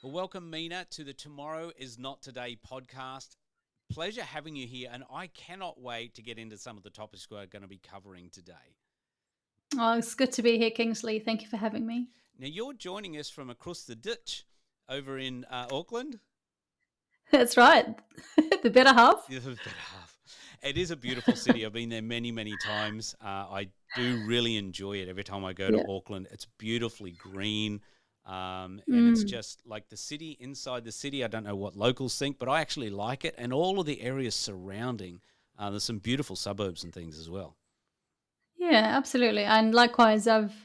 Well, welcome, Mina, to the Tomorrow is Not Today podcast. Pleasure having you here, and I cannot wait to get into some of the topics we're going to be covering today. Oh, it's good to be here, Kingsley. Thank you for having me. Now, you're joining us from across the ditch over in Auckland. That's right. The better half. Yeah, the better half. It is a beautiful city. I've been there many, many times. I do really enjoy it every time I go to Yeah. Auckland. It's beautifully green. And it's Mm. just like the city inside the city. I don't know what locals think, but I actually like it. And all of the areas surrounding, there's some beautiful suburbs and things as well. Yeah, absolutely. And likewise, I've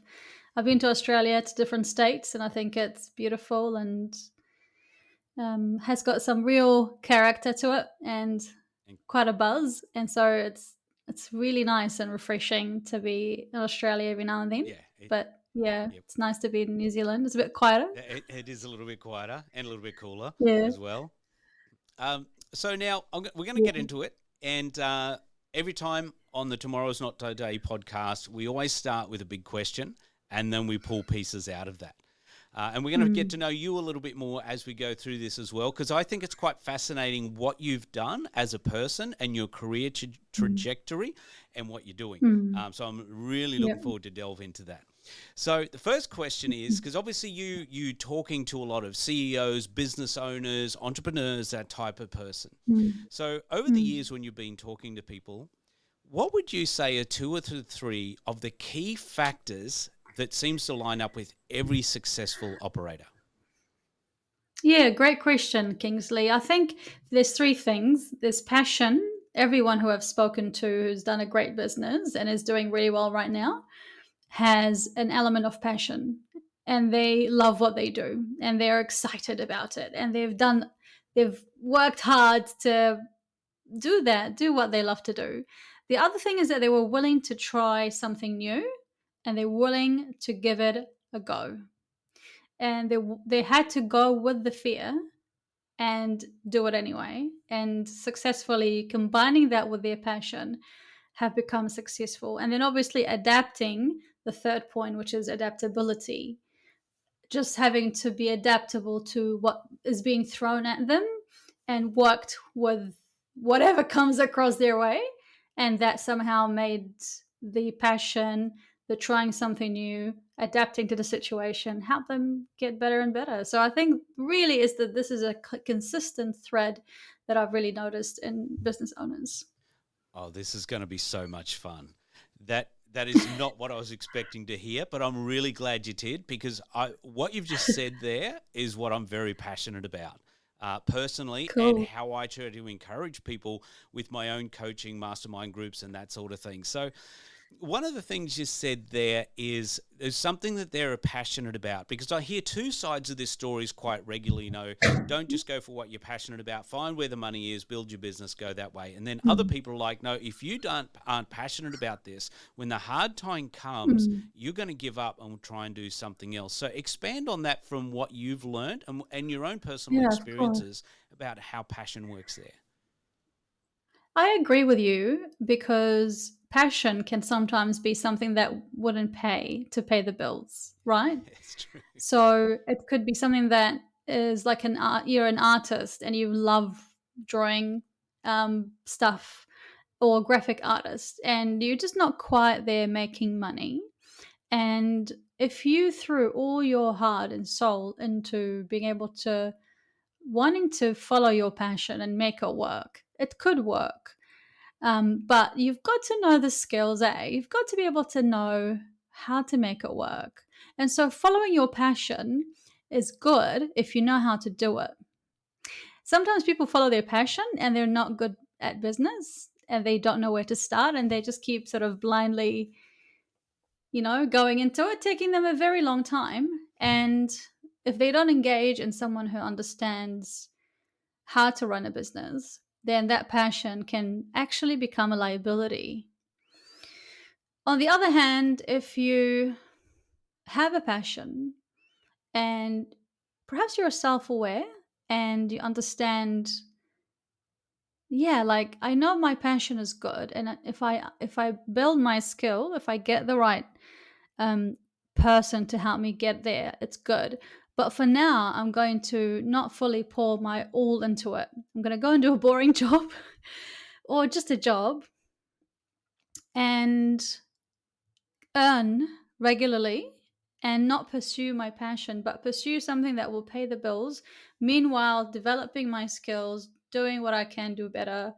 been to Australia to different states, and I think it's beautiful and has got some real character to it and And quite a buzz. And so it's really nice and refreshing to be in Australia every now and then. yeah, But yeah, yep, it's nice to be in New Zealand. It's a bit quieter. it is a little bit quieter and a little bit cooler Yeah. as well. So now we're going to get Yeah. into it. And every time on the Tomorrow's Not Today podcast, we always start with a big question and then we pull pieces out of that. And we're going to get Mm. to know you a little bit more as we go through this as well, because I think it's quite fascinating what you've done as a person and your career Mm. trajectory and what you're doing. Mm. So I'm really Yeah. looking forward to delve into that. So the first question is, because obviously you talking to a lot of CEOs, business owners, entrepreneurs, that type of person. Mm. So over the Mm. years when you've been talking to people, what would you say are two or three of the key factors that seems to line up with every successful operator? Yeah, great question, Kingsley. I think there's three things. There's passion. Everyone who I've spoken to who's done a great business and is doing really well right now has an element of passion, and they love what they do and they're excited about it, and they've worked hard to do what they love to do. The other thing is that they were willing to try something new, and they're willing to give it a go. And they had to go with the fear and do it anyway, and successfully combining that with their passion have become successful. And then obviously adapting, the third point, which is adaptability, just having to be adaptable to what is being thrown at them and worked with whatever comes across their way. And that somehow made the passion, the trying something new, adapting to the situation, help them get better and better. So I think really is that this is a consistent thread that I've really noticed in business owners. Oh, this is going to be so much fun. That is not what I was expecting to hear, but I'm really glad you did, because what you've just said there is what I'm very passionate about. Personally, and Cool. how I try to encourage people with my own coaching mastermind groups and that sort of thing. So one of the things you said there is there's something that they're passionate about, because I hear two sides of this stories quite regularly. Don't just go for what you're passionate about. Find where the money is, build your business, go that way. And then other Mm. people are like, no, if you aren't passionate about this, when the hard time comes, Mm. you're going to give up and try and do something else. So expand on that from what you've learned and your own personal Yeah, of course. experiences about how passion works there. I agree with you, because passion can sometimes be something that wouldn't pay the bills, right? It's true. So it could be something that is like an art. You're an artist and you love drawing stuff, or graphic artist, and you're just not quite there making money. And if you threw all your heart and soul into being able to wanting to follow your passion and make it work, it could work. But you've got to know the skills, eh? You've got to be able to know how to make it work. And so following your passion is good if you know how to do it. Sometimes people follow their passion and they're not good at business and they don't know where to start, and they just keep sort of blindly, going into it, taking them a very long time. And if they don't engage in someone who understands how to run a business, then that passion can actually become a liability. On the other hand, if you have a passion and perhaps you're self aware and you understand, yeah, like I know my passion is good, and if I build my skill, if I get the right um, person to help me get there, it's good. But for now, I'm going to not fully pour my all into it. I'm going to go and do a boring job or just a job and earn regularly and not pursue my passion, but pursue something that will pay the bills. Meanwhile, developing my skills, doing what I can do better,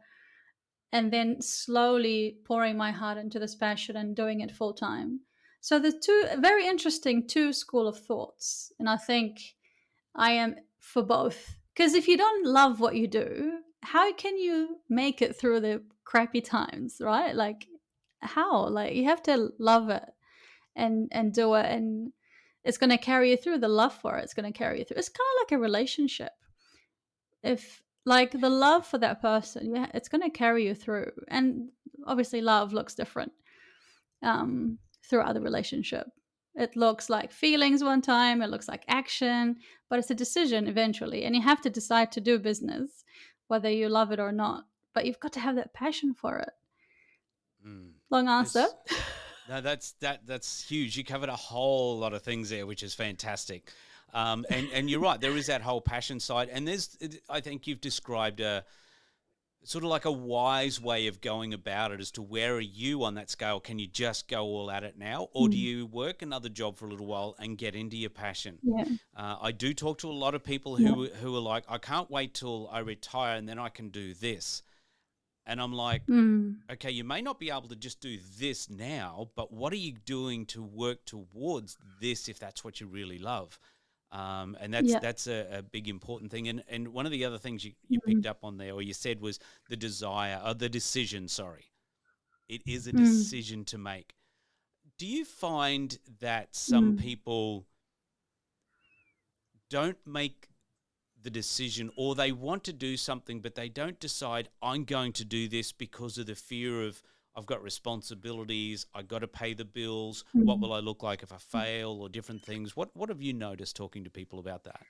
and then slowly pouring my heart into this passion and doing it full time. So the two very interesting two school of thoughts, and I think I am for both. Because if you don't love what you do, how can you make it through the crappy times, right? Like how? Like you have to love it and do it, and it's going to carry you through. The love for it's going to carry you through. It's kind of like a relationship. If like the love for that person, yeah, it's going to carry you through. And obviously love looks different throughout the relationship. It looks like feelings one time, it looks like action, but it's a decision eventually. And you have to decide to do business, whether you love it or not. But you've got to have that passion for it. Mm. Long answer. There's, no, that's huge. You covered a whole lot of things there, which is fantastic. And you're right. There is that whole passion side, and I think you've described a sort of like a wise way of going about it as to where are you on that scale. Can you just go all at it now, or do you work another job for a little while and get into your passion? Yeah. I do talk to a lot of people Yeah. who are like, I can't wait till I retire and then I can do this. And I'm like, Mm. okay, you may not be able to just do this now, but what are you doing to work towards this if that's what you really love? And Yeah. that's a big important thing. And one of the other things you Mm. picked up on there, or you said, was the desire, or the decision, sorry. It is a Mm. decision to make. Do you find that some Mm. people don't make the decision, or they want to do something but they don't decide, I'm going to do this because of the fear of, I've got responsibilities, I got to pay the bills, what Mm. will I look like if I fail, or different things? What have you noticed talking to people about that?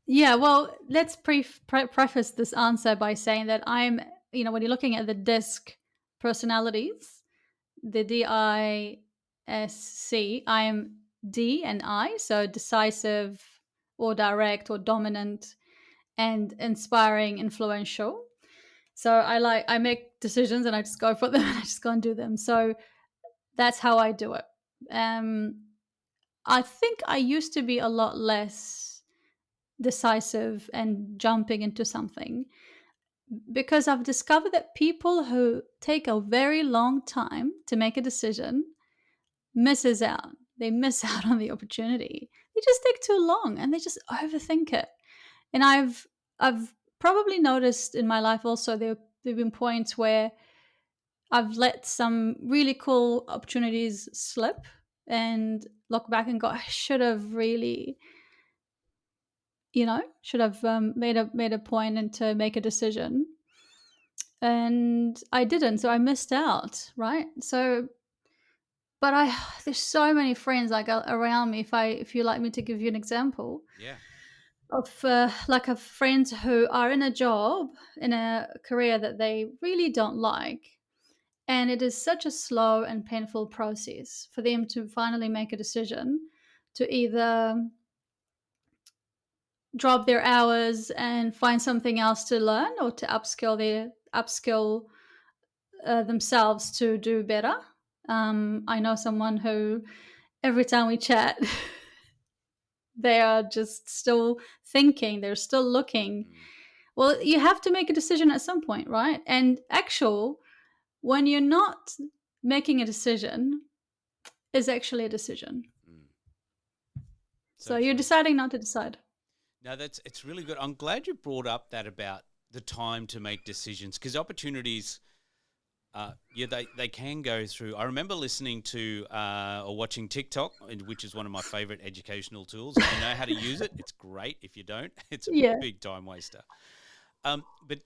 Yeah, well, let's preface this answer by saying that I'm, when you're looking at the DISC personalities, the DISC, I'm D and I, so decisive or direct or dominant and inspiring, influential. So I make decisions and I just go for them and I just go and do them. So that's how I do it. Um, I think I used to be a lot less decisive and jumping into something because I've discovered that people who take a very long time to make a decision misses out. They miss out on the opportunity. They just take too long and they just overthink it. And I've probably noticed in my life also there've been points where I've let some really cool opportunities slip and look back and go, I should have really, should have made a point and to make a decision, and I didn't, so I missed out, right? So, but I there's so many friends like around me. If you like me to give you an example Yeah. of like of friends who are in a job in a career that they really don't like, and it is such a slow and painful process for them to finally make a decision to either drop their hours and find something else to learn or to upskill themselves to do better. I know someone who every time we chat, they are just still thinking, they're still looking. Mm, Well, you have to make a decision at some point, right? And when you're not making a decision, is actually a decision. mm. So So you're true. deciding not to decide. No, it's really good. I'm glad you brought up that about the time to make decisions, because opportunities, yeah, they can go through. I remember listening to or watching TikTok, which is one of my favorite educational tools. If you know how to use it, it's great. If you don't, it's a Yeah. big time waster. But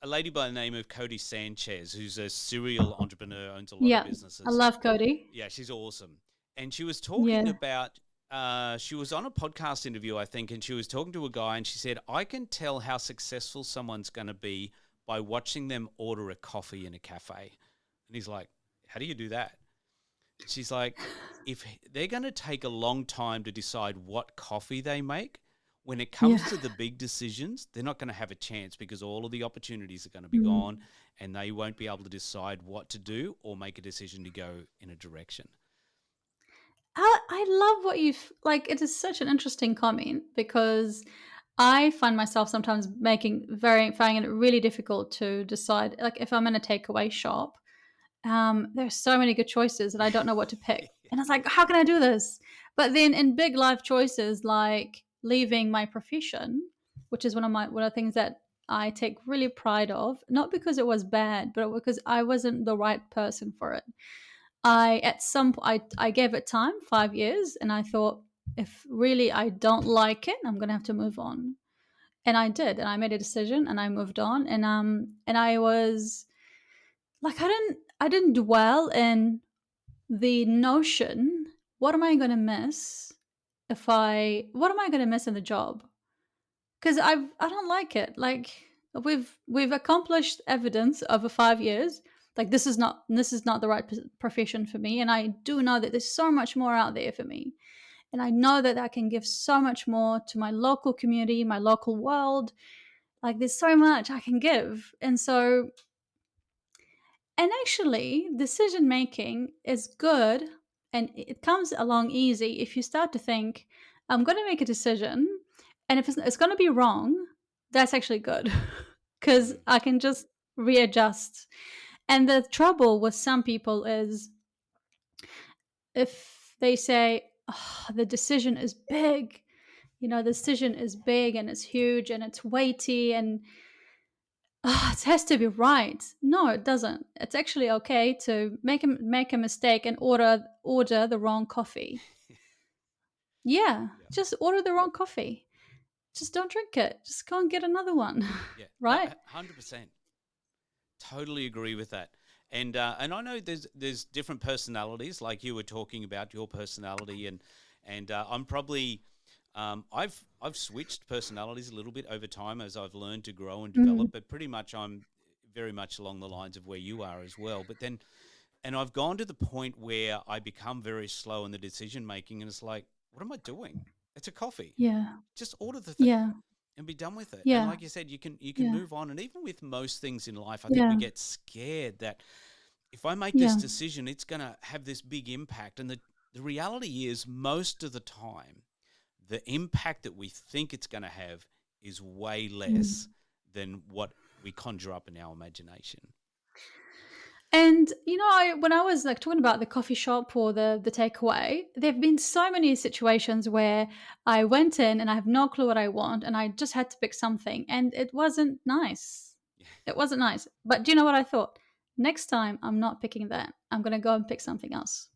a lady by the name of Cody Sanchez, who's a serial entrepreneur, owns a lot of Yeah. I businesses. love Cody. Yeah, she's awesome. And she was talking Yeah. about, she was on a podcast interview, I think, and she was talking to a guy, and she said, I can tell how successful someone's going to be by watching them order a coffee in a cafe. And he's like, how do you do that? she's like, if they're going to take a long time to decide what coffee they make, when it comes Yeah. to the big decisions, they're not going to have a chance because all of the opportunities are going to be gone Mm. and they won't be able to decide what to do or make a decision to go in a direction. I love what you've like. It is such an interesting comment because I find myself sometimes finding it really difficult to decide. Like if I'm in a takeaway shop, there's so many good choices and I don't know what to pick. And I was like, how can I do this? But then in big life choices like leaving my profession, which is one of the things that I take really pride of, not because it was bad, but because I wasn't the right person for it. I gave it time, 5 years, and I thought if really I don't like it, I'm gonna have to move on. And I did, and I made a decision and I moved on and I was like I didn't dwell in the notion, what am I gonna miss in the job? Because I don't like it. Like we've accomplished evidence over 5 years. Like this is not the right profession for me, and I do know that there's so much more out there for me, and I know that I can give so much more to my local community, my local world. Like there's so much I can give, and actually decision making is good, and it comes along easy if you start to think, I'm going to make a decision, and if it's going to be wrong, that's actually good because Mm. I can just readjust. And the trouble with some people is if they say, oh, the decision is big, the decision is big and it's huge and it's weighty and it has to be right. No, it doesn't. It's actually okay to make a mistake and order the wrong coffee. Yeah, Yeah. just order the wrong coffee. Just don't drink it. Just go and get another one. Yeah. No, Right? 100%. Totally agree with that. And I know there's different personalities, like you were talking about your personality, and I'm probably I've switched personalities a little bit over time as I've learned to grow and develop, Mm, but pretty much I'm very much along the lines of where you are as well. But then, and I've gone to the point where I become very slow in the decision making, and it's like, what am I doing? It's a coffee. yeah. Just order the thing Yeah. and be done with it. And Yeah. like you said, you can Yeah. move on. And even with most things in life, I think we Yeah. get scared that if I make this Yeah. decision, it's going to have this big impact. And the reality is, most of the time, the impact that we think it's going to have is way less Mm. than what we conjure up in our imagination. And when I was like talking about the coffee shop or the takeaway, there've been so many situations where I went in and I have no clue what I want, and I just had to pick something, and it wasn't nice. It wasn't nice. But do you know what I thought? Next time, I'm not picking that. I'm gonna go and pick something else.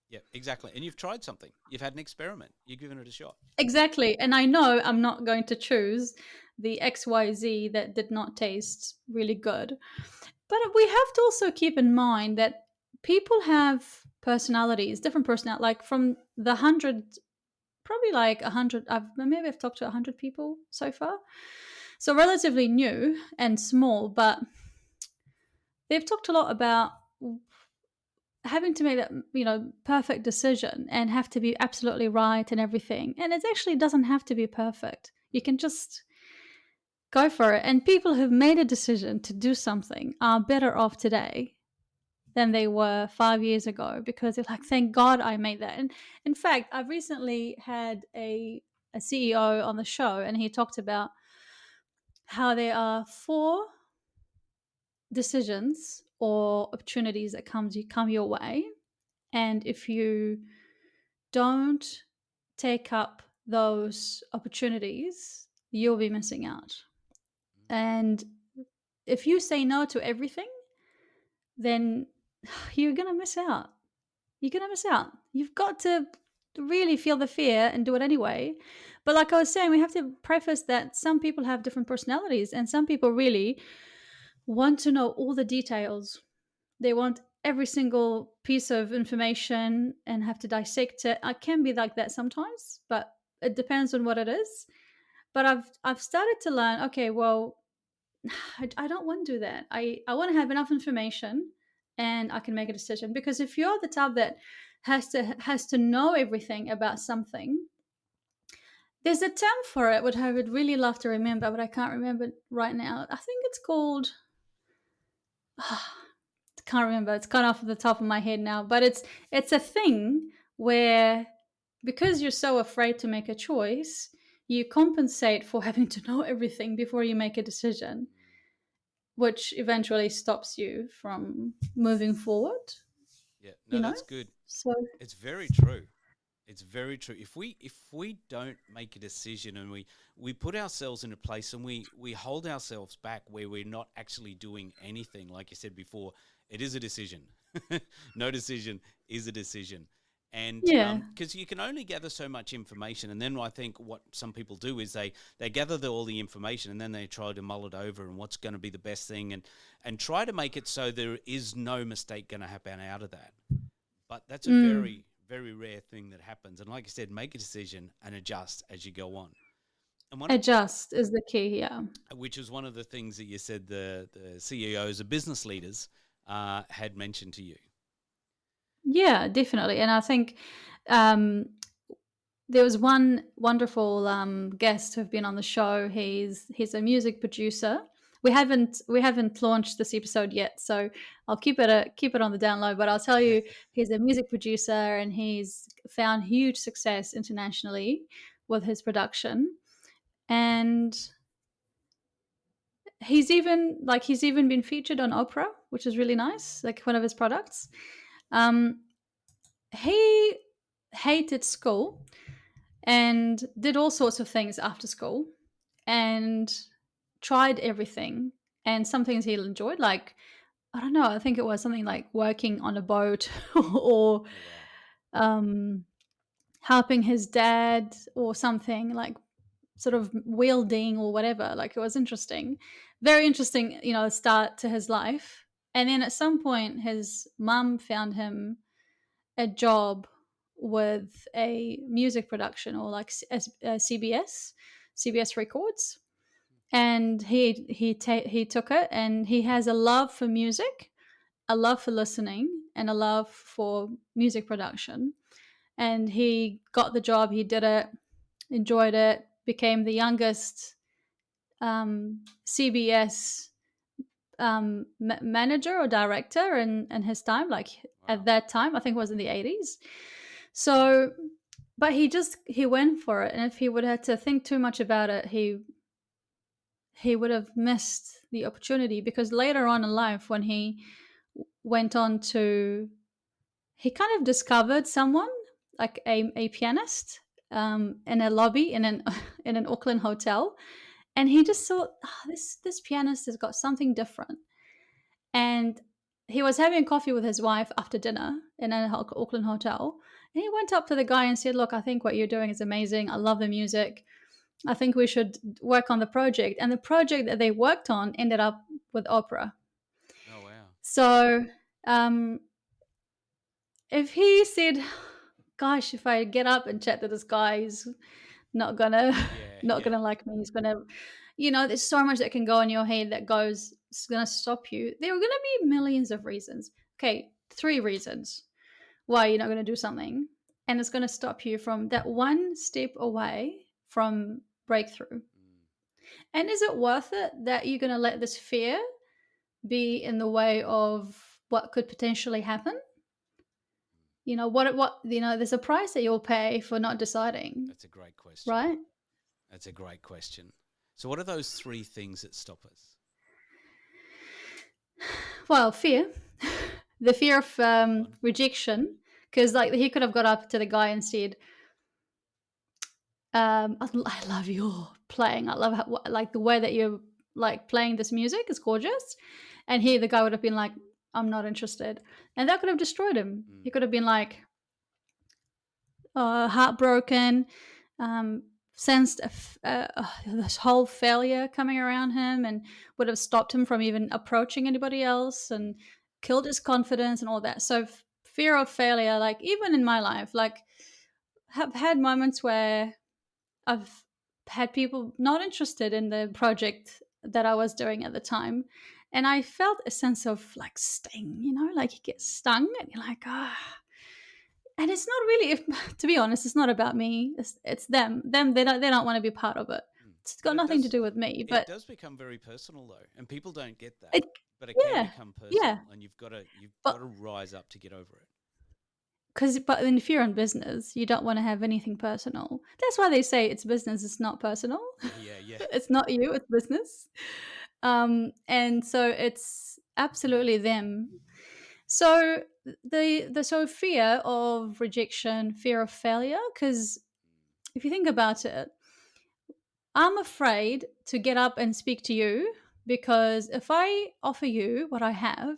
Yeah, exactly. And you've tried something. You've had an experiment. You've given it a shot. Exactly. And I know I'm not going to choose the XYZ that did not taste really good. But we have to also keep in mind that people have personalities, different personalities. Like from the 100, probably like 100, maybe I've talked to 100 people so far. So relatively new and small, but they've talked a lot about having to make that perfect decision and have to be absolutely right and everything, and it actually doesn't have to be perfect. You can just go for it, and people who've made a decision to do something are better off today than they were 5 years ago because they're like, thank God I made that. And in fact, I've recently had a CEO on the show, and he talked about how there are four decisions or opportunities that come your way, and if you don't take up those opportunities, you'll be missing out. And if you say no to everything, then you're going to miss out. You're going to miss out. You've got to really feel the fear and do it anyway. But like I was saying, we have to preface that some people have different personalities, and some people really want to know all the details. They want every single piece of information and have to dissect it. I can be like that sometimes, but it depends on what it is. But I've started to learn, okay, well, I don't want to do that. I want to have enough information and I can make a decision. Because if you're the type that has to know everything about something. There's a term for it, which I would really love to remember, but I can't remember it right now. I think it's called. I can't remember. It's gone off the top of my head now, but it's a thing where, because you're so afraid to make a choice, you compensate for having to know everything before you make a decision, which eventually stops you from moving forward. Yeah, You no, know. that's good. So It's very true. It's very true. If we don't make a decision and we put ourselves in a place and we hold ourselves back where we're not actually doing anything, like you said before, it is a decision. No decision is a decision. And yeah, because you can only gather so much information, and then I think what some people do is they gather all the information and then they try to mull it over and what's going to be the best thing, and try to make it so there is no mistake going to happen out of that. But that's a mm. very, very rare thing that happens. And like I said, make a decision and adjust as you go on. And one of Adjust is the key. Yeah. which is one of the things that you said the CEOs of business leaders had mentioned to you. Yeah, definitely. And I think um, there was one wonderful guest who've been on the show. He's a music producer. We haven't launched this episode yet, so I'll keep it on the down low. But I'll tell you, he's a music producer, and he's found huge success internationally with his production. And he's even been featured on Oprah, which is really nice, like one of his products. Um, he hated school and did all sorts of things after school and tried everything. And some things he enjoyed, like, I don't know, I think it was something like working on a boat or Oh wow. um, helping his dad or something, like sort of wielding or whatever. Like, it was interesting. Very interesting, start to his life. And then at some point, his mum found him a job with a music production, or like CBS Records, and he took it, and he has a love for music, a love for listening, and a love for music production. And he got the job, he did it, enjoyed it, became the youngest CBS manager or director in his time, like at Wow. that time, I think it was in the 80s. So, but he went for it, and if he would have to think too much about it, he would have missed the opportunity, because later on in life, when he went on to, he kind of discovered someone, like a pianist, in a lobby in an in an Auckland hotel, and he just thought, this pianist has got something different. And he was having coffee with his wife after dinner in an Auckland hotel. And he went up to the guy and said, "Look, I think what you're doing is amazing. I love the music. I think we should work on the project." And the project that they worked on ended up with Opera. Oh wow. So um, if he said, "Gosh, if I get up and chat to this guy, he's not gonna Yeah, not yeah. gonna like me. He's gonna, there's so much that can go in your head that goes, it's gonna stop you." There are gonna be millions of reasons. Okay, 3 reasons why you're not gonna do something, and it's gonna stop you from that one step away from breakthrough. Mm. And is it worth it that you're gonna let this fear be in the way of what could potentially happen? There's a price that you'll pay for not deciding, That's a great question. right? That's a great question. So what are those three things that stop us? Well, fear, the fear of Good one. rejection, because like he could have got up to the guy and said, I love your playing. I love like the way that you're like playing this music is gorgeous." And the guy would have been like, "I'm not interested," and that could have destroyed him. Mm. He could have been like, heartbroken, um, sensed this whole failure coming around him, and would have stopped him from even approaching anybody else, Mm. and killed his confidence and all that. So fear of failure, like even in my life, like have had moments where I've had people not interested in the project that I was doing at the time. And I felt a sense of like sting, like you get Mm. stung and you're like, ah. And it's not really, if to be honest, it's not about me. It's them. Them, they don't want to be part of it. Mm. It's But got nothing to do with me. it But does become very personal though, and people don't get that. it, But it can yeah, become yeah. personal, and you've got But to rise up to get over it. but if you're in business, you don't want to have anything personal. That's why they say it's business. It's not personal. Yeah, yeah, yeah. It's not you. It's business. And so it's absolutely them. So the fear of rejection, fear of failure, because if you think about it, I'm afraid to get up and speak to you because if I offer you what I have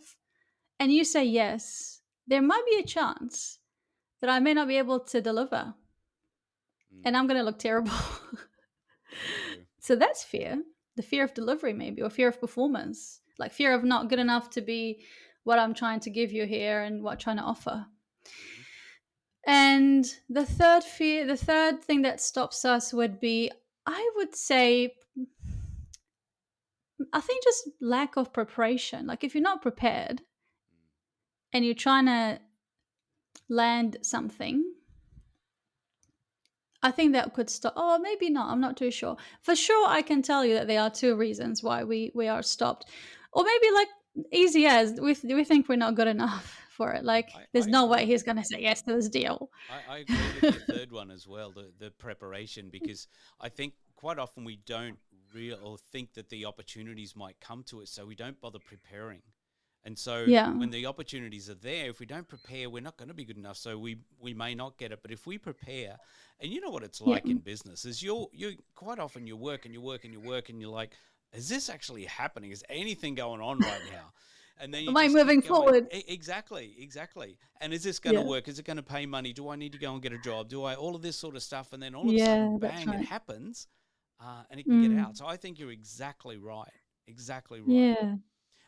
and you say yes, there might be a chance that I may not be able to deliver and Mm, I'm going to look terrible. true. So that's fear, the fear of delivery, maybe, or fear of performance, like fear of not good enough to be what I'm trying to give you here and what I'm trying to offer. Hmm. And the third thing that stops us would be, I would say, I think just lack of preparation. Like if you're not prepared and you're trying to land something, I think that could stop. Oh, maybe not. I'm not too sure. For sure, I can tell you that there are two reasons why we are stopped, or maybe like easy as we think we're not good enough for it. Like I there's no way agree. he's gonna say yes to this deal. I agree with your third one as well, the preparation, because I think quite often we don't real or think that the opportunities might come to us, so we don't bother preparing. And so Yeah. when the opportunities are there, if we don't prepare, we're not going to be good enough. So we may not get it. But if we prepare, and you know what it's Yeah. like in business, is you quite often you work and you work and you work and you're like, is this actually happening? Is anything going on right now? And then you Am I just keep moving going. forward? Exactly, exactly. And is this going to Yeah. work? Is it going to pay money? Do I need to go and get a job? Do I all of this sort of stuff? And then all of a sudden, Yeah, that's bang, it right. happens, and it can get out. Mm. So I think you're exactly right. Exactly right. Yeah.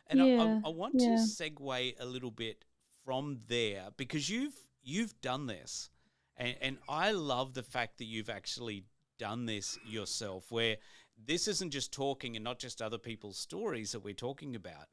And Yeah. I want to Yeah. segue a little bit from there because you've done this, and I love the fact that you've actually done this yourself. Where this isn't just talking and not just other people's stories that we're talking about.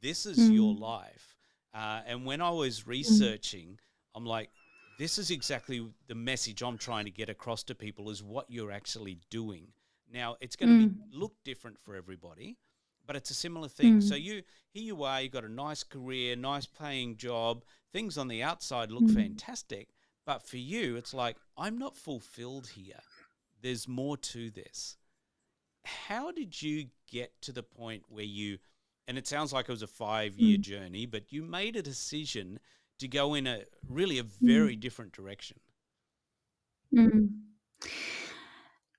This is your Mm. life. And when I was Mm. researching, I'm like, this is exactly the message I'm trying to get across to people is what you're actually doing. Now, it's going to be Mm. look different for everybody, but it's a similar thing. So Mm. you here you are, you got a nice career, nice paying job, things on the outside look Mm. fantastic, but for you it's like I'm not fulfilled here. There's more to this. How did you get to the point where you, and it sounds like it was a 5 year Mm. journey, but you made a decision to go in a really a very Mm. different direction? Mm.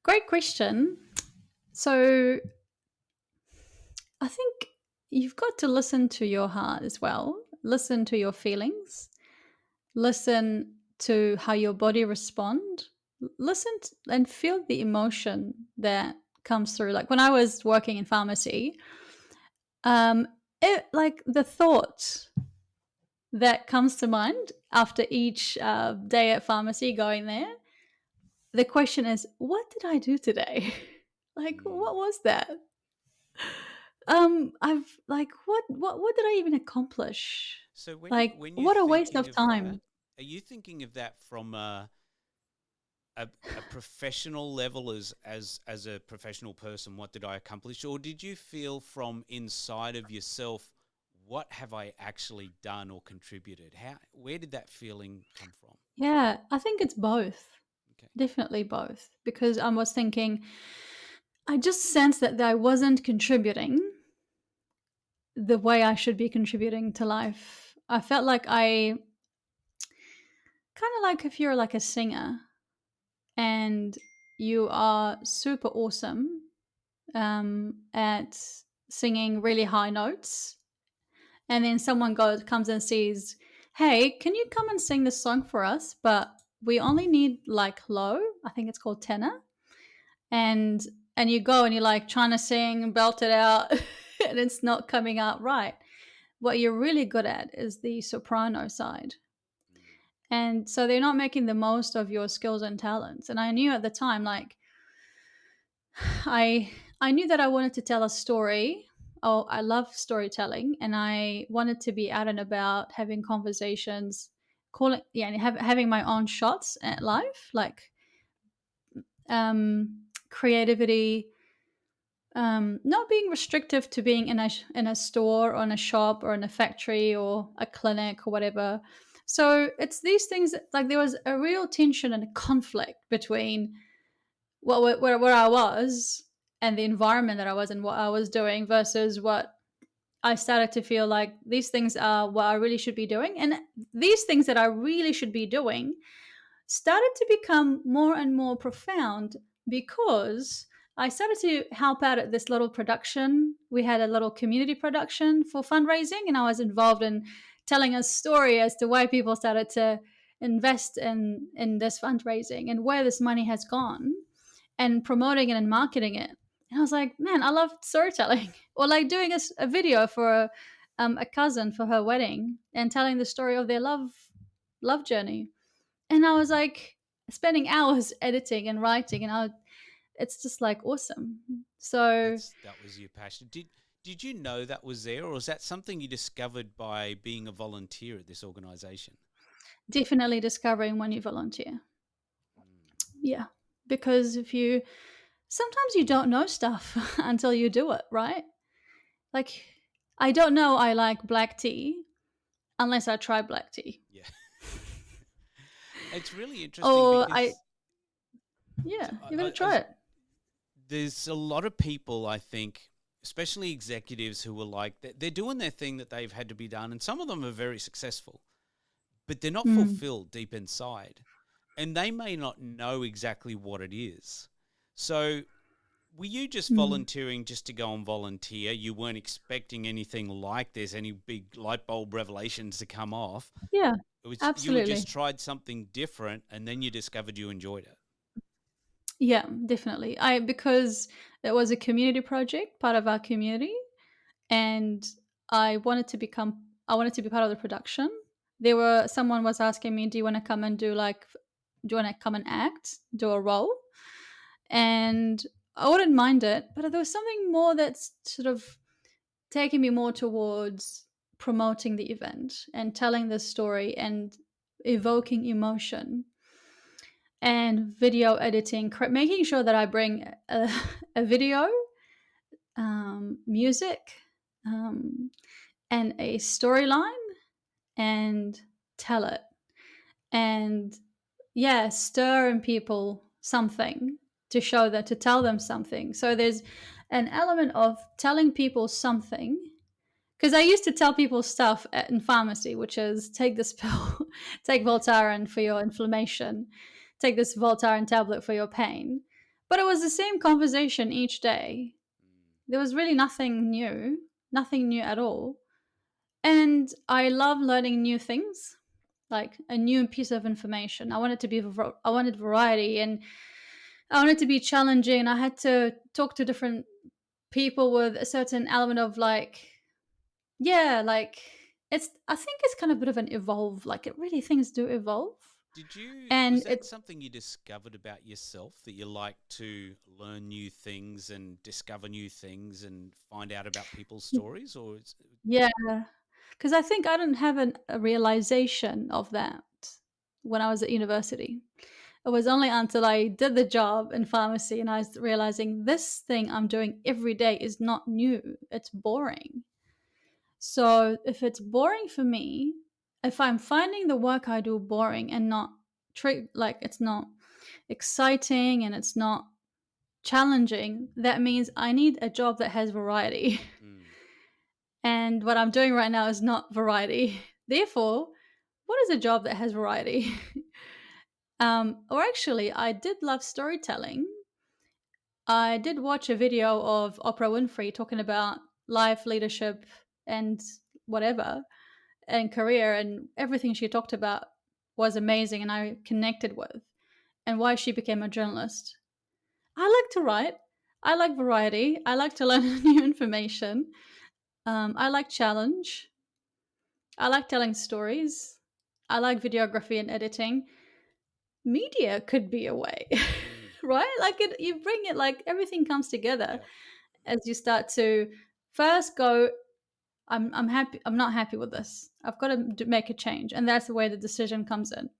Great question. So I think you've got to listen to your heart as well. Listen to your feelings. Listen to how your body respond. And feel the emotion that comes through. Like when I was working in pharmacy, um, it like the thought that comes to mind after each day at pharmacy going there. The question is, what did I do today? Like, Mm. what was that? I've like, what did I even accomplish? So Like, when you're what a waste thinking of of that, time. are you thinking of that from a professional level as a professional person? What did I accomplish, or did you feel from inside of yourself? What have I actually done or contributed? How where did that feeling come from? Yeah, I think it's both. Okay. Definitely both. Because I was thinking, I just sensed that I wasn't contributing the way I should be contributing to life. I felt like I kind of like if you're like a singer and you are super awesome at singing really high notes, and then someone comes and says, "Hey, can you come and sing this song for us? But we only need like low. I think it's called tenor." And you go and you're like trying to sing, belt it out, and it's not coming out right. What you're really good at is the soprano side. Mm. And so they're not making the most of your skills and talents. And I knew at the time, like, I I knew that I wanted to tell a story. Oh, I love storytelling, and I wanted to be out and about having conversations having my own shots at life, like creativity, not being restrictive to being in a store or in a shop or in a factory or a clinic or whatever. So it's these things that, like, there was a real tension and a conflict between where I was and the environment that I was in, what I was doing, versus what I started to feel like these things are what I really should be doing. And these things that I really should be doing started to become more and more profound because I started to help out at this little production. We had a little community production for fundraising, and I was involved in telling a story as to why people started to invest in this fundraising and where this money has gone, and promoting it and marketing it. And I was like, man, I love storytelling. Or like doing a video for a cousin for her wedding and telling the story of their love journey. And I was like spending hours editing and writing, and it's just like awesome. So That was your passion. Did you know that was there, or was that something you discovered by being a volunteer at this organization? definitely discovering when you volunteer. Mm. Yeah. Because if you sometimes you don't know stuff until you do it, right? Like, I don't know I like black tea unless I try black tea. Yeah. It's really interesting Or because yeah, you got to I try it. there's a lot of people, I think, especially executives who are like, they're doing their thing that they've had to be done, and some of them are very successful, but they're not Mm, fulfilled deep inside, and they may not know exactly what it is. So, were you just mm. volunteering just to go and volunteer? You weren't expecting anything like this, any big light bulb revelations to come off. Yeah, It was you had just absolutely. tried something different, and then you discovered you enjoyed it. Yeah, definitely. I Because it was a community project, part of our community, and I wanted to be part of the production. Someone was asking me, "Do you want to come and do you want to come and act, do a role?" And I wouldn't mind it, but there was something more that's sort of taking me more towards promoting the event and telling the story and evoking emotion and video editing, making sure that I bring a video, music, um, and a storyline, and tell it. And yeah, stir in people something to tell them something. So there's an element of telling people something, because I used to tell people stuff in pharmacy, which is take this pill, take Voltaren for your inflammation, take this Voltaren tablet for your pain. But it was the same conversation each day. Mm. There was really nothing new at all. And I love learning new things, like a new piece of information. I wanted variety, and I wanted to be challenging. I had to talk to different people with a certain element of like, yeah, like I think it's kind of a bit of an evolve. Like, it really, things do evolve. Was And that something you discovered about yourself, that you like to learn new things and discover new things and find out about people's stories, or it's, yeah, because I think I didn't have a realization of that when I was at university. It was only until I did the job in pharmacy and I was realizing this thing I'm doing every day is not new. It's boring. So if it's boring for me, if I'm finding the work I do boring and not like it's not exciting and it's not challenging, that means I need a job that has variety. mm, And what I'm doing right now is not variety. Therefore, what is a job that has variety? Or actually, I did love storytelling. I did watch a video of Oprah Winfrey talking about life, leadership, and whatever, and career, and everything she talked about was amazing, and I connected with, and why she became a journalist. I like to write. I like variety. I like to learn new information. I like challenge. I like telling stories. I like videography and editing. Media could be a way, mm, right? Like, you bring it, like everything comes together yeah, as you start to first go. I'm happy. I'm not happy with this. I've got to make a change, and that's the way the decision comes in.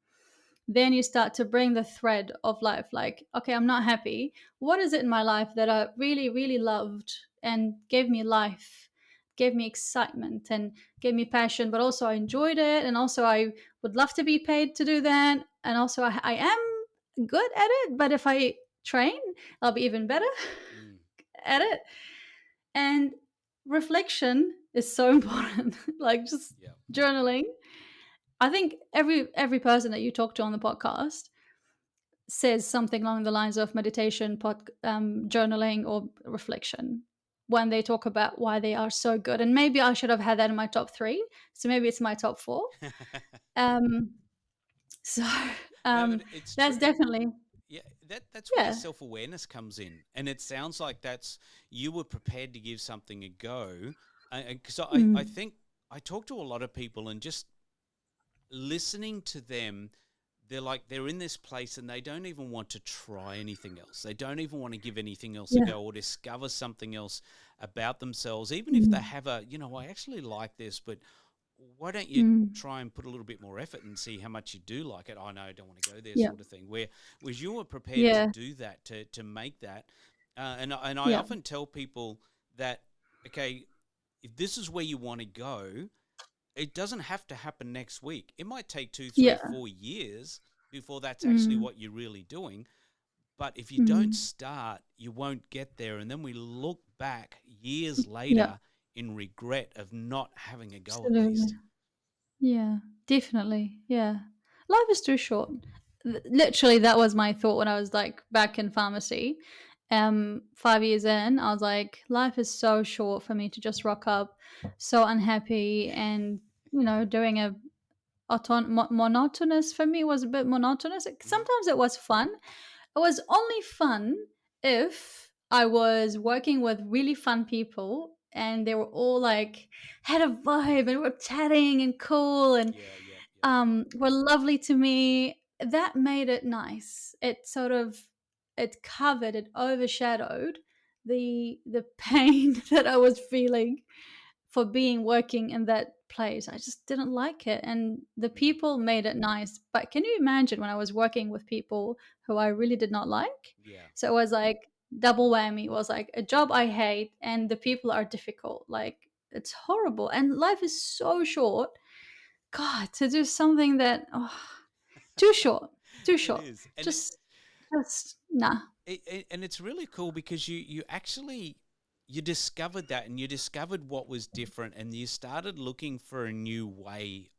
Then you start to bring the thread of life, like, okay, I'm not happy. What is it in my life that I really, really loved and gave me life, gave me excitement, and gave me passion, but also I enjoyed it, and also I would love to be paid to do that, and also I am good at it. But if I train, I'll be even better Mm. at it. And reflection is so important. Like just Yeah. journaling. I think every person that you talk to on the podcast says something along the lines of meditation, journaling, or reflection when they talk about why they are so good. And maybe I should have had that in my top three. So maybe it's my top four. Um, so No, um, but it's that's true. definitely, Yeah, that's where yeah. self-awareness comes in, and it sounds like that's you were prepared to give something a go. Because I Mm, think I talk to a lot of people, and just listening to them, they're like they're in this place and they don't even want to try anything else. They don't even want to give anything else a yeah. go or discover something else about themselves, even if they Mm, have I actually like this, but why don't you mm, try and put a little bit more effort and see how much you do like it? Oh no, I don't want to go there, yeah. sort of thing. Whereas you were prepared to Yeah. do that, to make that, and I Yeah. often tell people that, okay, if this is where you want to go, it doesn't have to happen next week. It might take two, three, Yeah. 4 years before that's actually Mm, what you're really doing. But if you don't mm, start, you won't get there. And then we look back years yeah. later in regret of not having a go at Absolutely. least. Yeah, definitely. Yeah. Life is too short. Literally, that was my thought when I was like back in pharmacy. 5 years in, I was like, life is so short for me to just rock up so unhappy and, doing a monotonous. For me, it was a bit monotonous. Mm. Sometimes it was fun. It was only fun if I was working with really fun people and they were all like had a vibe and were chatting and cool and Yeah, yeah, yeah. were lovely to me. That made it nice. It covered, it overshadowed the pain that I was feeling for being working in that place. I just didn't like it. And the Mm. people made it nice. But can you imagine when I was working with people who I really did not like? Yeah. So it was like double whammy. It was like a job I hate and the people are difficult. Like it's horrible. And life is so short. God, to do something that too short. Too It short. is. And Just nah. and it's really cool because you actually you discovered that, and you discovered what was different, and you started looking for a new way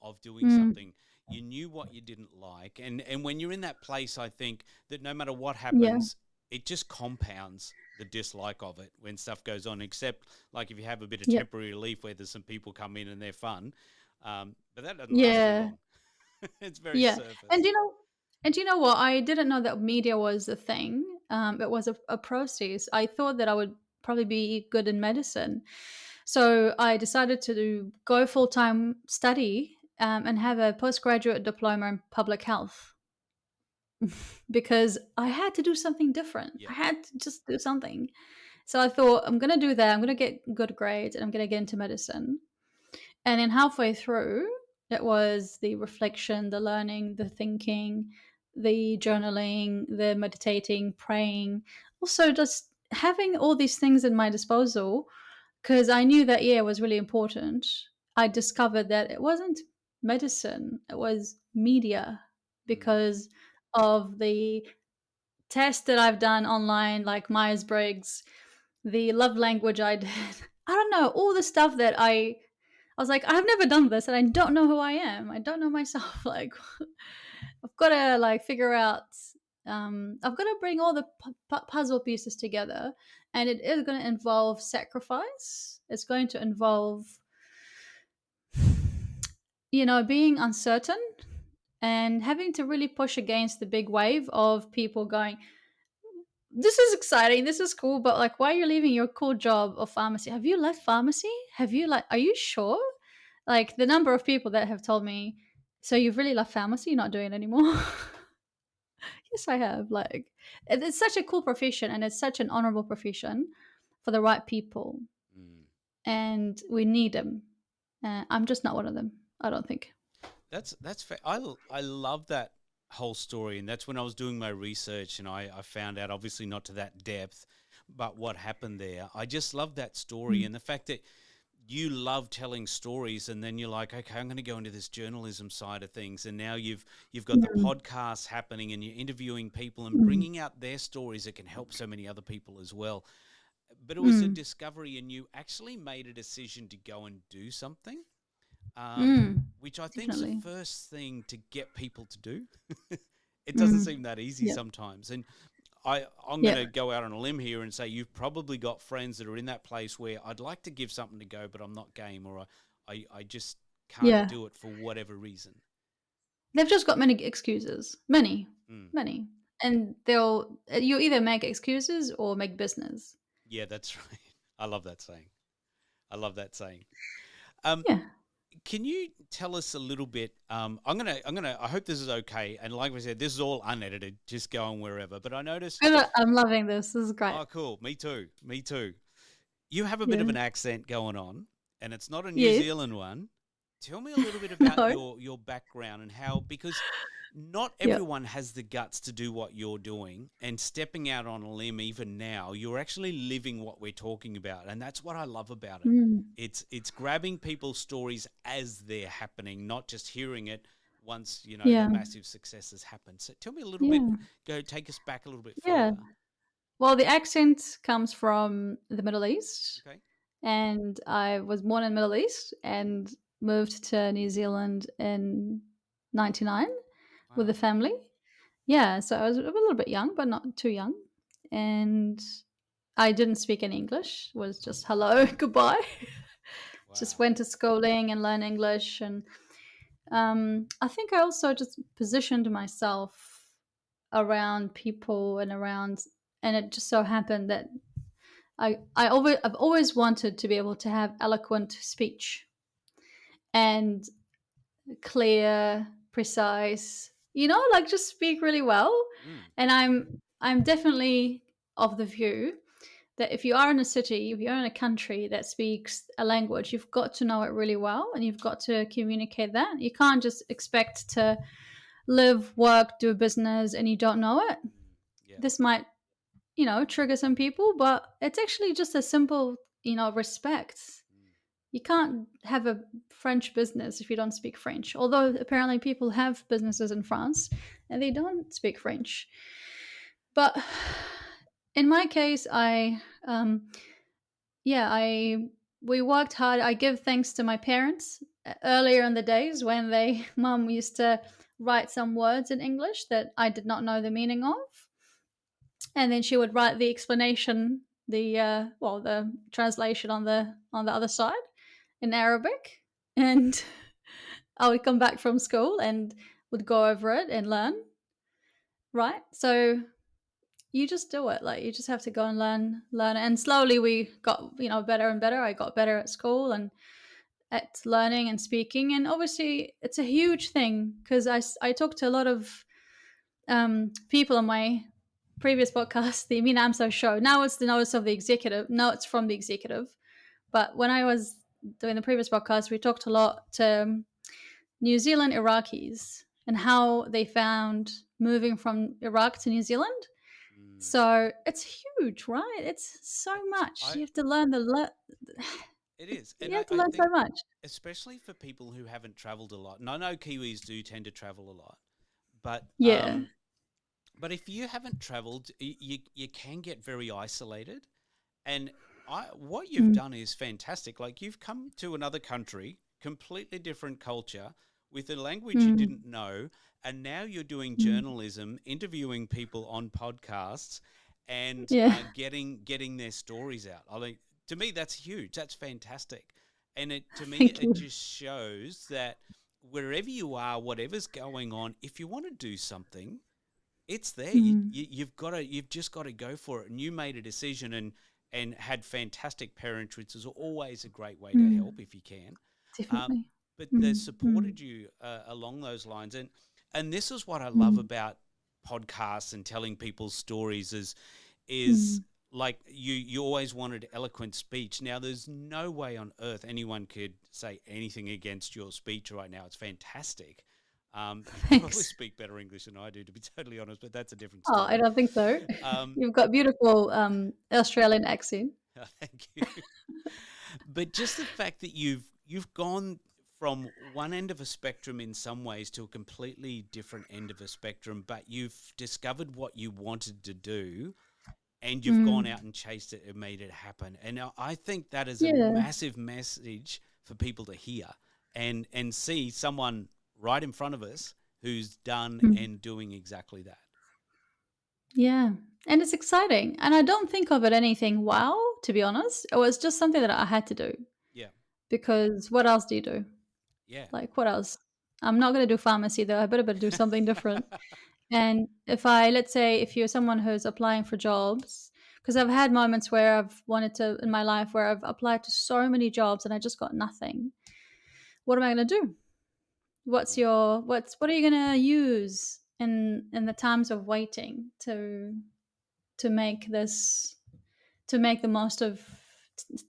of doing Mm, something. You knew what you didn't like, and when you're in that place, I think that no matter what yeah. happens, it just compounds the dislike of it when stuff goes on. Except like if you have a bit of Yeah. temporary relief where there's some people come in and they're fun, but that doesn't last too Yeah. long. It's very Yeah, and surface. you know what? I didn't know that media was a thing. It was a process. I thought that I would probably be good in medicine, so I decided to go full time study and have a postgraduate diploma in public health because I had to do something different. I Yep. had to just do something. So I thought I'm gonna do that. I'm gonna get good grades and I'm gonna get into medicine. And then halfway through, it was the reflection, the learning, the thinking, the journaling, the meditating, praying. Also, just having all these things in my disposal because I knew that year was really important. I discovered that it wasn't medicine, it was media Mm. because of the tests that I've done online, like Myers Briggs, the love language I did. I don't know, all the stuff that I was like, I've never done this and I don't know who I am. I don't know myself. Like, I've got to like figure out, I've got to bring all the puzzle pieces together. And it is going to involve sacrifice. It's going to involve, being uncertain and having to really push against the big wave of people going, this is exciting, this is cool, but like, why are you leaving your cool job of pharmacy? Have you left pharmacy? Have you like, are you sure? Like the number of people that have told me, so you've really left pharmacy, you're not doing it anymore. Yes, I have. Like, it's such a cool profession and it's such an honorable profession for the right people. Mm. and we need them. I'm just not one of them, I don't think. That's fair. I love that whole story, and that's when I was doing my research, and I found out, obviously not to that depth, but what happened there. I just love that story, Mm. and the fact that you love telling stories, and then you're like, okay, I'm going to go into this journalism side of things, and now you've got the Mm. podcasts happening, and you're interviewing people and Mm. bringing out their stories that can help so many other people as well. But it was a Mm. discovery, and you actually made a decision to go and do something, um, Mm. which I think is the Definitely. first thing to get people to do. It doesn't Mm. seem that easy Yep. sometimes. And I'm going Yep. to go out on a limb here and say you've probably got friends that are in that place where I'd like to give something to go, but I'm not game, or I just can't Yeah. do it for whatever reason. They've just got many excuses. Many. Mm. Many. And they'll you either make excuses or make business. Yeah, that's right. I love that saying. I love that saying. Um, Yeah. can you tell us a little bit? I hope this is okay. And like I said, this is all unedited, just going wherever. But I noticed. I'm loving this. This is great. Oh, cool. Me too. Me too. You have a bit of Yeah. an accent going on, and it's not a New Yes. Zealand one. Tell me a little bit about No. your background and how, because not Yep. everyone has the guts to do what you're doing, and stepping out on a limb even now, you're actually living what we're talking about, and that's what I love about it. Mm. It's grabbing people's stories as they're happening, not just hearing it once, the Yeah. massive success has happened. So tell me a little bit, Yeah. take us back a little bit Yeah. further. Well, the accent comes from the Middle East, Okay. and I was born in the Middle East and moved to New Zealand in '99 with the Wow. family. Yeah, so I was a little bit young, but not too young. And I didn't speak any English, was just hello, goodbye. Just Wow. went to schooling and learned English. And I think I also just positioned myself around people and around, and it just so happened that I've always wanted to be able to have eloquent speech and clear, precise, like just speak really well. Mm. And I'm definitely of the view that if you are in a city, if you're in a country that speaks a language, you've got to know it really well and you've got to communicate that. You can't just expect to live, work, do a business and you don't know it. Mm. Yeah. This might, trigger some people, but it's actually just a simple, respect. Mm. You can't have a French business if you don't speak French. Although apparently people have businesses in France and they don't speak French. But in my case, I we worked hard. I give thanks to my parents earlier in the days when mom used to write some words in English that I did not know the meaning of, and then she would write the explanation, the translation on the other side in Arabic, and I would come back from school and would go over it and learn. Right, so you just do it. Like you just have to go and learn it. And slowly we got better and better. I got better at school and at learning and speaking. And obviously, it's a huge thing because I talked to a lot of people on my previous podcast, the Mina show. Now it's the Notice of the Executive. No, it's from the executive. But when I was doing the previous podcast, we talked a lot to New Zealand Iraqis and how they found moving from Iraq to New Zealand. Mm. So it's huge, right? It's so much. I You have to learn It is, and you have to I learn so think much. especially for people who haven't travelled a lot, and I know Kiwis do tend to travel a lot, but Yeah. if you haven't travelled, you can get very isolated. And what you've Mm. done is fantastic. Like you've come to another country, completely different culture, with a language you Mm. didn't know, and now you're doing Mm. journalism, interviewing people on podcasts, and Yeah. getting their stories out. I mean, to me, that's huge. That's fantastic, and to me, Thank it you. just shows that wherever you are, whatever's going on, if you want to do something, it's there. Mm. You've just got to go for it. And you made a decision and had fantastic parents, which is always a great way to Mm. help if you can. Um, Definitely. but they Mm. Mm. supported you along those lines, and this is what I love Mm. about podcasts and telling people's stories is Mm. like you always wanted eloquent speech. Now there's no way on earth anyone could say anything against your speech right now. It's fantastic. You probably Thanks. speak better English than I do, to be totally honest, but that's a different Oh, I story. don't think so. Um, You've got beautiful Australian accent. thank you. But just the fact that you've gone from one end of a spectrum in some ways to a completely different end of a spectrum, but you've discovered what you wanted to do and you've gone Mm. out and chased it and made it happen. And I think that is a Yeah. massive message for people to hear and see someone right in front of us who's done Mm. and doing exactly that. Yeah. And it's exciting. And I don't think of it anything wow, to be honest. It was just something that I had to do Yeah. because what else do you do? Yeah. Like, what else? I'm not going to do pharmacy though. I better do something different. And if I, let's say, if you're someone who's applying for jobs, because I've had moments where I've wanted to, in my life, where I've applied to so many jobs and I just got nothing. What am I going to do? Mm, What are you going to use in the times of waiting to make this, to make the most of,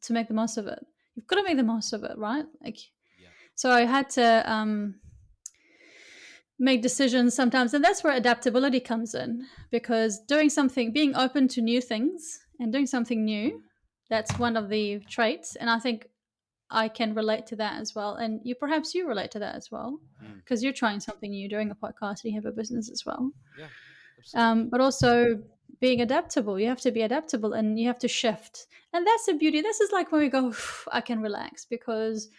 to make the most of it? You've got to make the most of it, right? Like, yeah. so I had to make decisions sometimes, and that's where adaptability comes in, because doing something, being open to new things and doing something new, that's one of the traits, and I think I can relate to that as well, and you relate to that as well, Mm, because you're trying something new, doing a podcast, and you have a business as well. yeah. Absolutely. But also being adaptable, you have to be adaptable and you have to shift, and that's the beauty. This is like when we go, I can relax because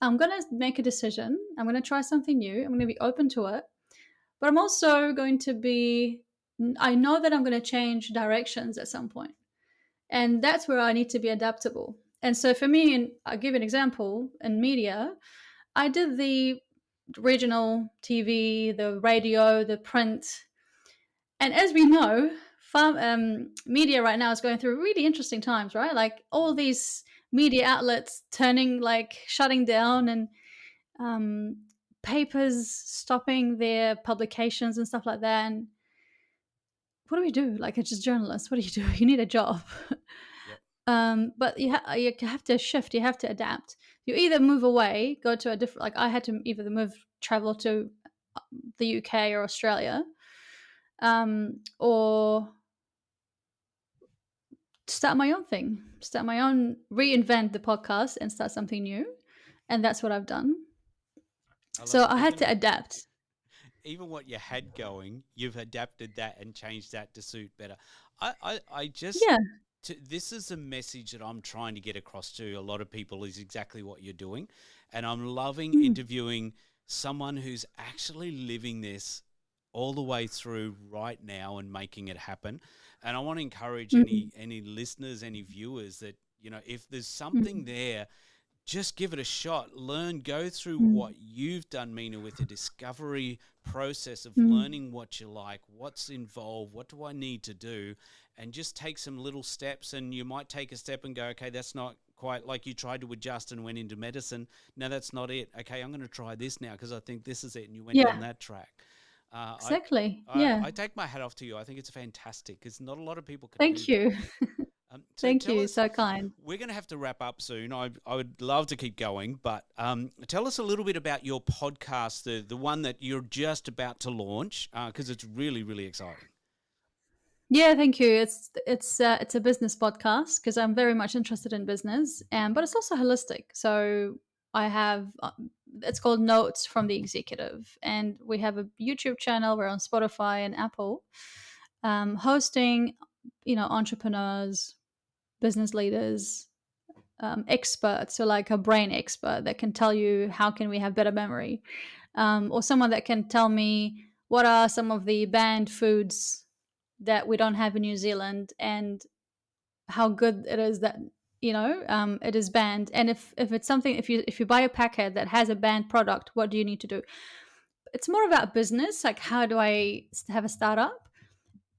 I'm going to make a decision, I'm going to try something new, I'm going to be open to it, but I'm also going to be, I know that I'm going to change directions at some point. And that's where I need to be adaptable. And so for me, and I'll give you an example in media, I did the regional TV, the radio, the print. And as we know, media right now is going through really interesting times, right? Like all these media outlets turning, like shutting down, and um, papers stopping their publications and stuff like that. And what do we do? Like, it's just journalists. What do you do? You need a job. Yep. But you have to shift. You have to adapt. You either move away, go to a different. Like I had to either travel to the UK or Australia, or start my own thing, start my own, reinvent the podcast and start something new. And that's what I've done. I love So it. I had to adapt. Even what you had going, you've adapted that and changed that to suit better. I just, Yeah. this is a message that I'm trying to get across to a lot of people is exactly what you're doing. And I'm loving Mm, interviewing someone who's actually living this all the way through right now and making it happen. And I want to encourage mm, any listeners, any viewers that, you know, if there's something mm, there, just give it a shot. Learn, go through mm, what you've done, Mina, with the discovery process of mm. learning what you like, what's involved, what do I need to do, and just take some little steps. And you might take a step and go, okay, that's not quite like you tried to adjust and went into medicine. No, that's not it. Okay, I'm going to try this now because I think this is it. And you went down Yeah, that track. Uh, I, exactly. Yeah. I take my hat off to you. I think it's fantastic because not a lot of people can do Thank that. you. So Thank tell you. us, So kind. we're going to have to wrap up soon. I would love to keep going, but tell us a little bit about your podcast, the one that you're just about to launch, because it's really, really exciting. Yeah, thank you. It's a business podcast because I'm very much interested in business, and but it's also holistic. So I have it's called Notes from the Executive, and we have a YouTube channel. We're on Spotify and Apple, hosting, entrepreneurs, business leaders, experts. So like a brain expert that can tell you how can we have better memory, or someone that can tell me what are some of the banned foods that we don't have in New Zealand, and how good it is that it is banned. And if it's something, if you buy a packet that has a banned product, what do you need to do? It's more about business, like how do I have a startup,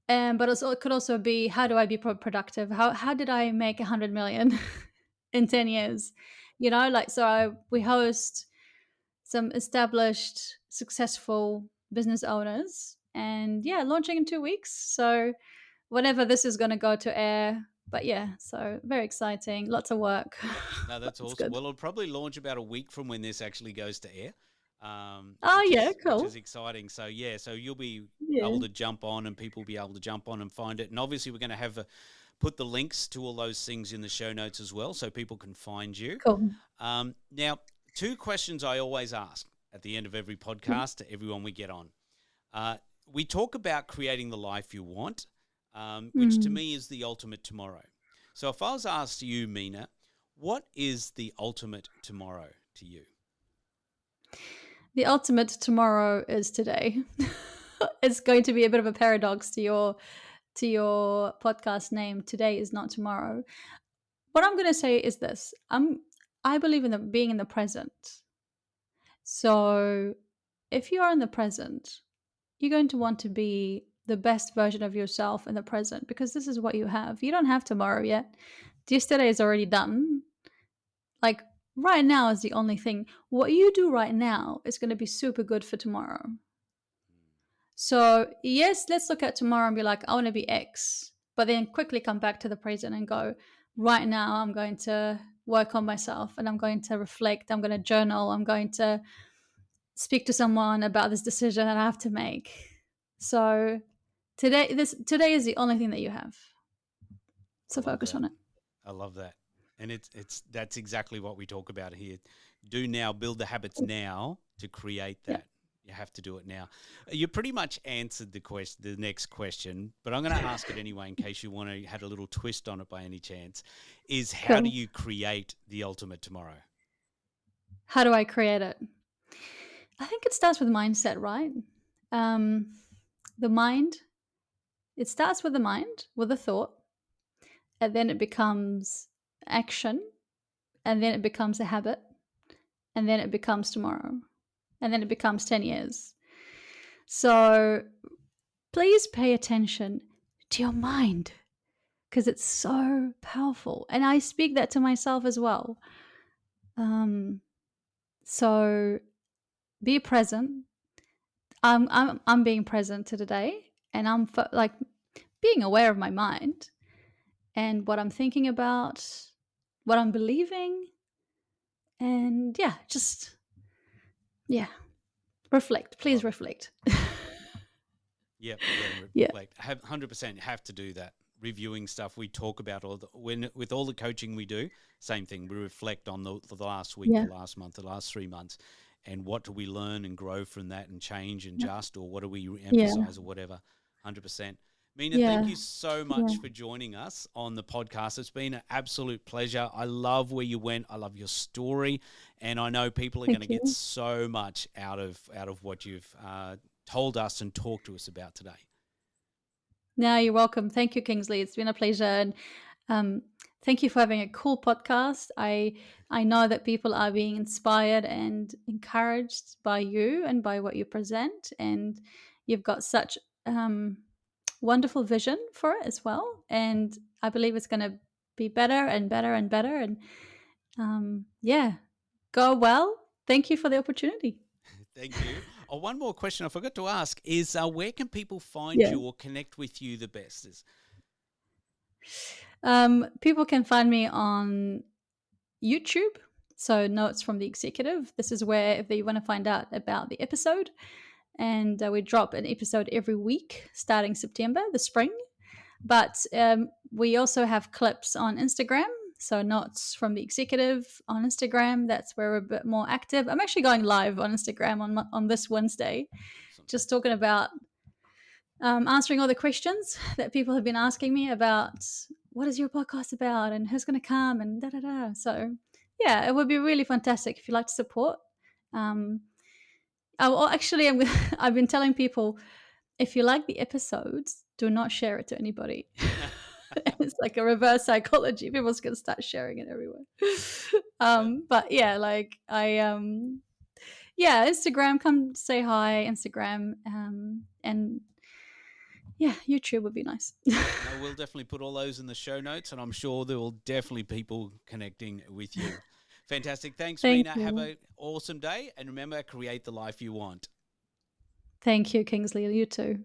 but also it could also be how do I be productive, how did I make 100 million in 10 years, like, we host some established successful business owners, and yeah, launching in 2 weeks. So whenever this is going to go to air, But yeah, so very exciting. Lots of work. No, that's It's awesome. good. Well, it'll probably launch about a week from when this actually goes to air, Oh yeah, which is cool. exciting. So yeah, so you'll be Yeah, able to jump on, and people will be able to jump on and find it. And obviously, we're going to have put the links to all those things in the show notes as well, so people can find you. cool. Now, two questions I always ask at the end of every Yeah. podcast to everyone we get on. Uh, we talk about creating the life you want, which to Mm. me is the ultimate tomorrow. So if I was asked you, Mina, what is the ultimate tomorrow to you? The ultimate tomorrow is today. It's going to be a bit of a paradox to your podcast name. Today is not tomorrow. What I'm going to say is this: I believe in being in the present. So if you are in the present, you're going to want to be the best version of yourself in the present because this is what you have. You don't have tomorrow yet. Yesterday is already done. Like right now is the only thing. What you do right now is going to be super good for tomorrow. So, yes, let's look at tomorrow and be like, I want to be X, but then quickly come back to the present and go, right now, I'm going to work on myself and I'm going to reflect. I'm going to journal. I'm going to speak to someone about this decision that I have to make. So, today is the only thing that you have. I So, love focus that. on it. I love that. And it's that's exactly what we talk about here. Do now, build the habits now to create Yeah. that. You have to do it now. You pretty much answered the next question, but I'm going to ask it anyway in case you want to had a little twist on it by any chance. Is how do Cool. you create the ultimate tomorrow? How do I create it? I think it starts with mindset, right? Um, the mind, it starts with the mind, with a thought, and then it becomes action, and then it becomes a habit, and then it becomes tomorrow, and then it becomes 10 years. So please pay attention to your mind because it's so powerful. And I speak that to myself as well. Um, so be present. I'm being present to today, and like being aware of my mind and what I'm thinking about, what I'm believing, and yeah, just yeah, reflect. I Please love it. reflect. Yep, yeah, Yeah. reflect. Have 100% have to do that. Reviewing stuff we talk about when with all the coaching we do, same thing. We reflect on the last week, the Yeah. last month, the last 3 months, and what do we learn and grow from that, and change and Yeah. just, or what do we Yeah. emphasize or whatever. 100%. Mina, thank Yeah. you so Yeah. much for joining us on the podcast. It's been an absolute pleasure. I love where you went. I love your story, and I know people are going to Thank get you. so much out of what you've told us and talked to us about today. No, you're welcome. Thank you, Kingsley. It's been a pleasure, and um, thank you for having a cool podcast. I know that people are being inspired and encouraged by you and by what you present, and you've got such wonderful vision for it as well. And I believe it's going to be better and better and better. And yeah, go well. Thank you for the opportunity. Thank you. Oh, one more question I forgot to ask is where can people find Yeah. you or connect with you the best? People can find me on YouTube. So, Notes from the Executive. This is where, if they want to find out about the episode, and we drop an episode every week starting September, the spring. But we also have clips on Instagram. So, Notes from the Executive on Instagram. That's where we're a bit more active. I'm actually going live on Instagram on this Wednesday, Awesome. just talking about answering all the questions that people have been asking me about what is your podcast about and who's going to come and da da da. So, yeah, it would be really fantastic if you'd like to support. Um, actually, I've been telling people if you like the episodes, do not share it to anybody. It's like a reverse psychology. People just gonna start sharing it everywhere. Yeah. But yeah, like yeah, Instagram, come say hi, Instagram, and yeah, YouTube would be nice. No, we'll definitely put all those in the show notes, and I'm sure there will definitely people connecting with you. Fantastic. Thanks, Thank Mina. Have you. an awesome day, and remember, create the life you want. Thank you, Kingsley. You too.